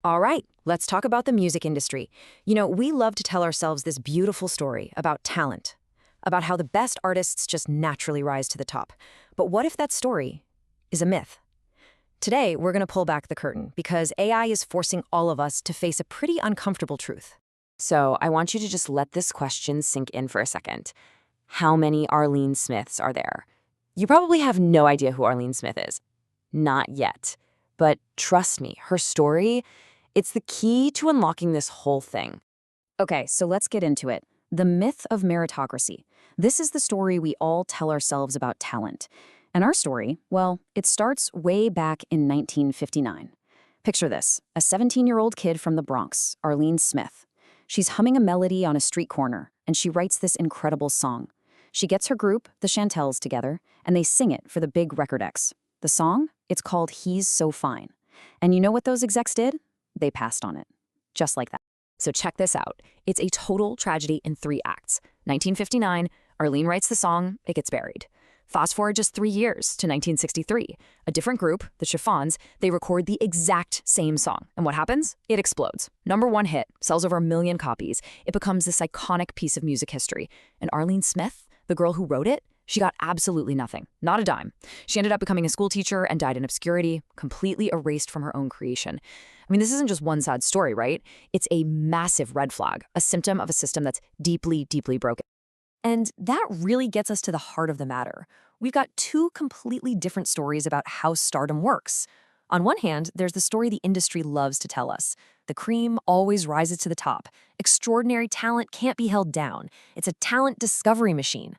All right, let's talk about the music industry. We love to tell ourselves this beautiful story about talent, about how the best artists just naturally rise to the top. But what if that story is a myth? Today, we're going to pull back the curtain because AI is forcing all of us to face a pretty uncomfortable truth. So I want you to just let this question sink in for a second. How many Arlene Smiths are there? You probably have no idea who Arlene Smith is. Not yet. But trust me, her story, it's the key to unlocking this whole thing. Okay, so let's get into it. The myth of meritocracy. This is the story we all tell ourselves about talent. And our story, well, it starts way back in 1959. Picture this, a 17-year-old kid from the Bronx, Arlene Smith. She's humming a melody on a street corner, and she writes this incredible song. She gets her group, the Chantels, together, and they sing it for the big record X. The song? It's called He's So Fine. And you know what those execs did? They passed on it. Just like that. So check this out. It's a total tragedy in 3 acts. 1959, Arlene writes the song, it gets buried. Fast forward just 3 years to 1963. A different group, the Chiffons, they record the exact same song. And what happens? It explodes. #1 hit, sells over 1 million copies. It becomes this iconic piece of music history. And Arlene Smith, the girl who wrote it, she got absolutely nothing, not a dime. She ended up becoming a school teacher and died in obscurity, completely erased from her own creation. I mean, this isn't just one sad story, right? It's a massive red flag, a symptom of a system that's deeply, deeply broken. And that really gets us to the heart of the matter. We've got 2 completely different stories about how stardom works. On one hand, there's the story the industry loves to tell us. The cream always rises to the top. Extraordinary talent can't be held down. It's a talent discovery machine.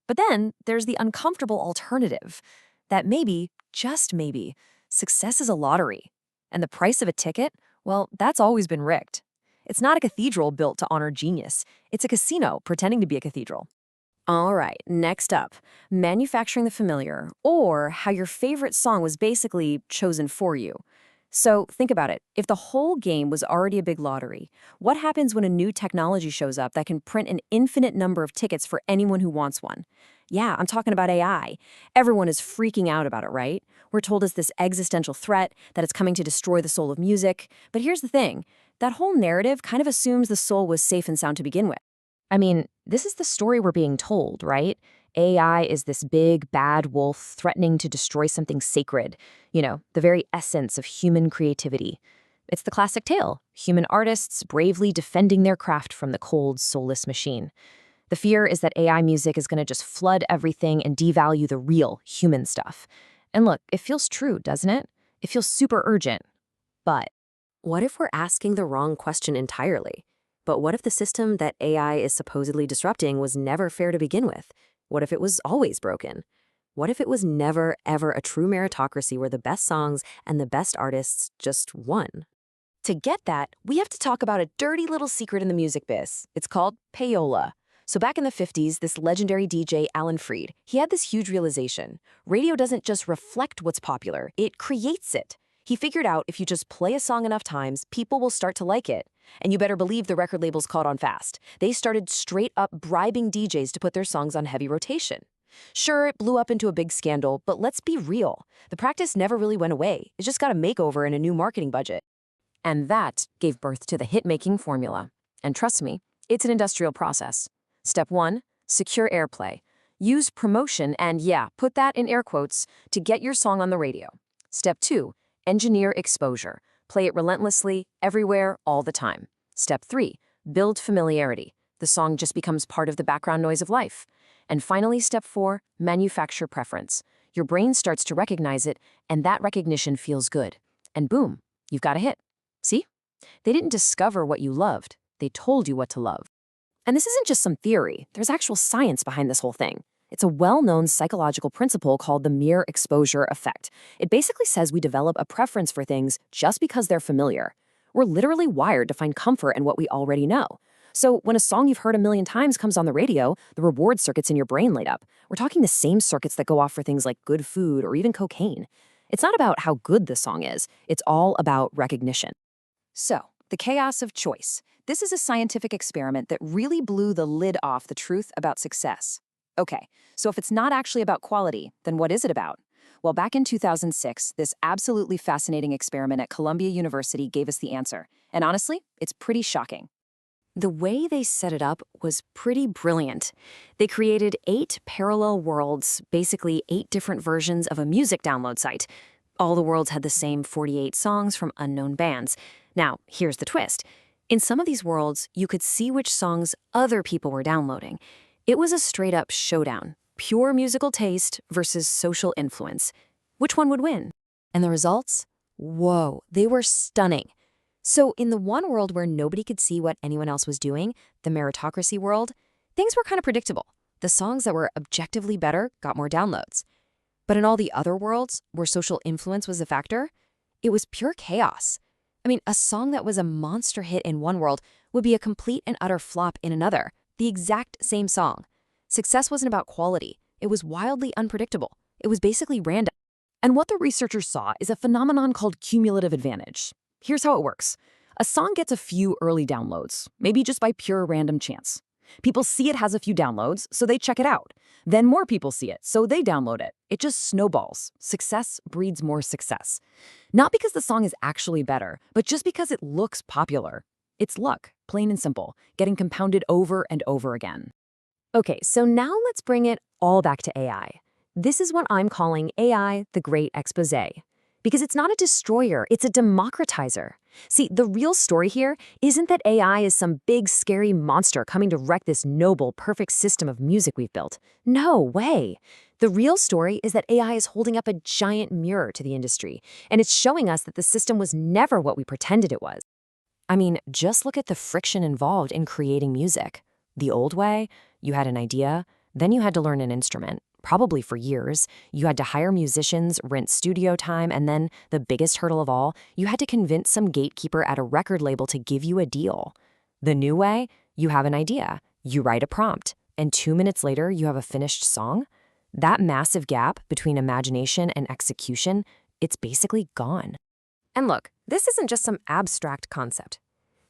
But then there's the uncomfortable alternative, that maybe, just maybe, success is a lottery. And the price of a ticket, well, that's always been rigged. It's not a cathedral built to honor genius. It's a casino pretending to be a cathedral. All right, next up, manufacturing the familiar, or how your favorite song was basically chosen for you. So think about it. If the whole game was already a big lottery, what happens when a new technology shows up that can print an infinite number of tickets for anyone who wants one? Yeah, I'm talking about AI. Everyone is freaking out about it, right? We're told it's this existential threat, that it's coming to destroy the soul of music. But here's the thing. That whole narrative kind of assumes the soul was safe and sound to begin with. I mean, this is the story we're being told, right? AI is this big, bad wolf threatening to destroy something sacred, the very essence of human creativity. It's the classic tale, human artists bravely defending their craft from the cold, soulless machine. The fear is that AI music is going to just flood everything and devalue the real, human stuff. And look, it feels true, doesn't it? It feels super urgent. But what if we're asking the wrong question entirely? But what if the system that AI is supposedly disrupting was never fair to begin with? What if it was always broken? What if it was never, ever a true meritocracy where the best songs and the best artists just won? To get that, we have to talk about a dirty little secret in the music biz. It's called payola. So back in the 50s, this legendary DJ, Alan Freed, he had this huge realization. Radio doesn't just reflect what's popular, it creates it. He figured out if you just play a song enough times, people will start to like it. And you better believe the record labels caught on fast. They started straight up bribing DJs to put their songs on heavy rotation. Sure, it blew up into a big scandal, but let's be real. The practice never really went away. It just got a makeover and a new marketing budget. And that gave birth to the hit-making formula. And trust me, it's an industrial process. Step 1, secure airplay. Use promotion and, yeah, put that in air quotes, to get your song on the radio. Step 2, engineer exposure. Play it relentlessly, everywhere, all the time. Step 3, build familiarity. The song just becomes part of the background noise of life. And finally, step 4, manufacture preference. Your brain starts to recognize it, and that recognition feels good. And boom, you've got a hit. See? They didn't discover what you loved. They told you what to love. And this isn't just some theory. There's actual science behind this whole thing. It's a well-known psychological principle called the mere exposure effect. It basically says we develop a preference for things just because they're familiar. We're literally wired to find comfort in what we already know. So when a song you've heard a million times comes on the radio, the reward circuits in your brain light up. We're talking the same circuits that go off for things like good food or even cocaine. It's not about how good the song is. It's all about recognition. So, the chaos of choice. This is a scientific experiment that really blew the lid off the truth about success. Okay, so if it's not actually about quality, then what is it about? Well, back in 2006, this absolutely fascinating experiment at Columbia University gave us the answer. And honestly, it's pretty shocking. The way they set it up was pretty brilliant. They created 8 parallel worlds, basically 8 different versions of a music download site. All the worlds had the same 48 songs from unknown bands. Now, here's the twist. In some of these worlds, you could see which songs other people were downloading. It was a straight-up showdown. Pure musical taste versus social influence. Which one would win? And the results? Whoa, they were stunning. So in the one world where nobody could see what anyone else was doing, the meritocracy world, things were kind of predictable. The songs that were objectively better got more downloads. But in all the other worlds, where social influence was a factor, it was pure chaos. I mean, a song that was a monster hit in one world would be a complete and utter flop in another, the exact same song. Success wasn't about quality. It was wildly unpredictable. It was basically random. And what the researchers saw is a phenomenon called cumulative advantage. Here's how it works. A song gets a few early downloads, maybe just by pure random chance. People see it has a few downloads, so they check it out. Then more people see it, so they download it. It just snowballs. Success breeds more success. Not because the song is actually better, but just because it looks popular. It's luck, plain and simple, getting compounded over and over again. Okay, so now let's bring it all back to AI. This is what I'm calling AI the Great Exposé. Because it's not a destroyer, it's a democratizer. See, the real story here isn't that AI is some big, scary monster coming to wreck this noble, perfect system of music we've built. No way. The real story is that AI is holding up a giant mirror to the industry, and it's showing us that the system was never what we pretended it was. I mean, just look at the friction involved in creating music. The old way, you had an idea, then you had to learn an instrument. Probably for years. You had to hire musicians, rent studio time, and then, the biggest hurdle of all, you had to convince some gatekeeper at a record label to give you a deal. The new way, you have an idea, you write a prompt, and 2 minutes later you have a finished song? That massive gap between imagination and execution, it's basically gone. And look, this isn't just some abstract concept.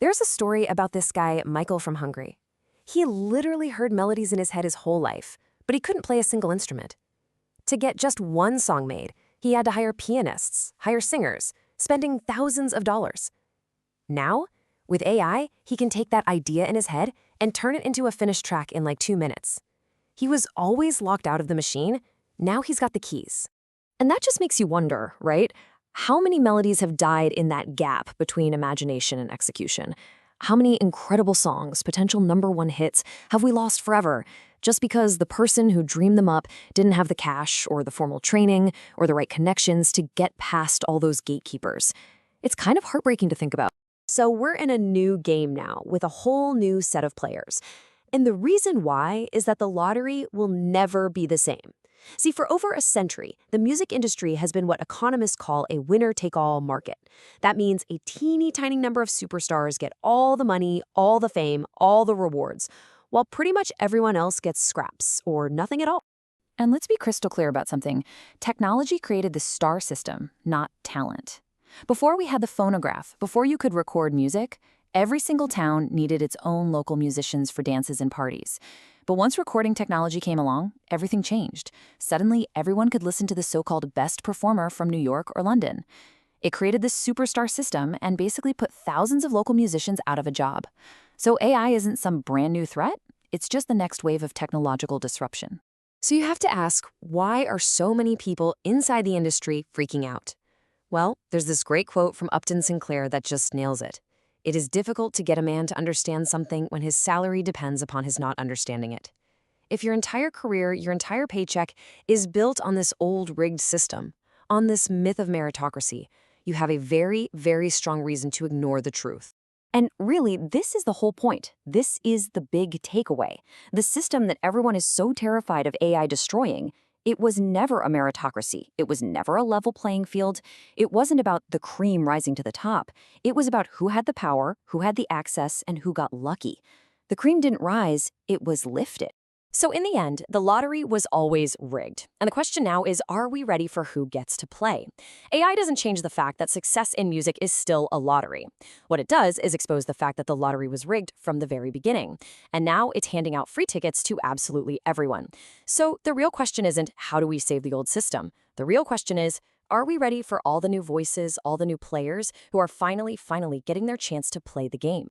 There's a story about this guy, Michael from Hungary. He literally heard melodies in his head his whole life, but he couldn't play a single instrument. To get just one song made, he had to hire pianists, hire singers, spending thousands of dollars. Now, with AI, he can take that idea in his head and turn it into a finished track in like 2 minutes. He was always locked out of the machine. Now he's got the keys. And that just makes you wonder, right? How many melodies have died in that gap between imagination and execution? How many incredible songs, potential #1 hits, have we lost forever just because the person who dreamed them up didn't have the cash or the formal training or the right connections to get past all those gatekeepers? It's kind of heartbreaking to think about. So we're in a new game now with a whole new set of players. And the reason why is that the lottery will never be the same. See, for over a century, the music industry has been what economists call a winner-take-all market. That means a teeny tiny number of superstars get all the money, all the fame, all the rewards, while pretty much everyone else gets scraps or nothing at all. And let's be crystal clear about something. Technology created the star system, not talent. Before we had the phonograph, before you could record music, every single town needed its own local musicians for dances and parties. But once recording technology came along, everything changed. Suddenly, everyone could listen to the so-called best performer from New York or London. It created this superstar system and basically put thousands of local musicians out of a job. So AI isn't some brand new threat, it's just the next wave of technological disruption. So you have to ask, why are so many people inside the industry freaking out? Well, there's this great quote from Upton Sinclair that just nails it. It is difficult to get a man to understand something when his salary depends upon his not understanding it. If your entire career, your entire paycheck is built on this old rigged system, on this myth of meritocracy, you have a very, very strong reason to ignore the truth. And really, this is the whole point. This is the big takeaway. The system that everyone is so terrified of AI destroying, it was never a meritocracy. It was never a level playing field. It wasn't about the cream rising to the top. It was about who had the power, who had the access, and who got lucky. The cream didn't rise, it was lifted. So in the end, the lottery was always rigged. And the question now is, are we ready for who gets to play? AI doesn't change the fact that success in music is still a lottery. What it does is expose the fact that the lottery was rigged from the very beginning. And now it's handing out free tickets to absolutely everyone. So the real question isn't, how do we save the old system? The real question is, are we ready for all the new voices, all the new players who are finally getting their chance to play the game?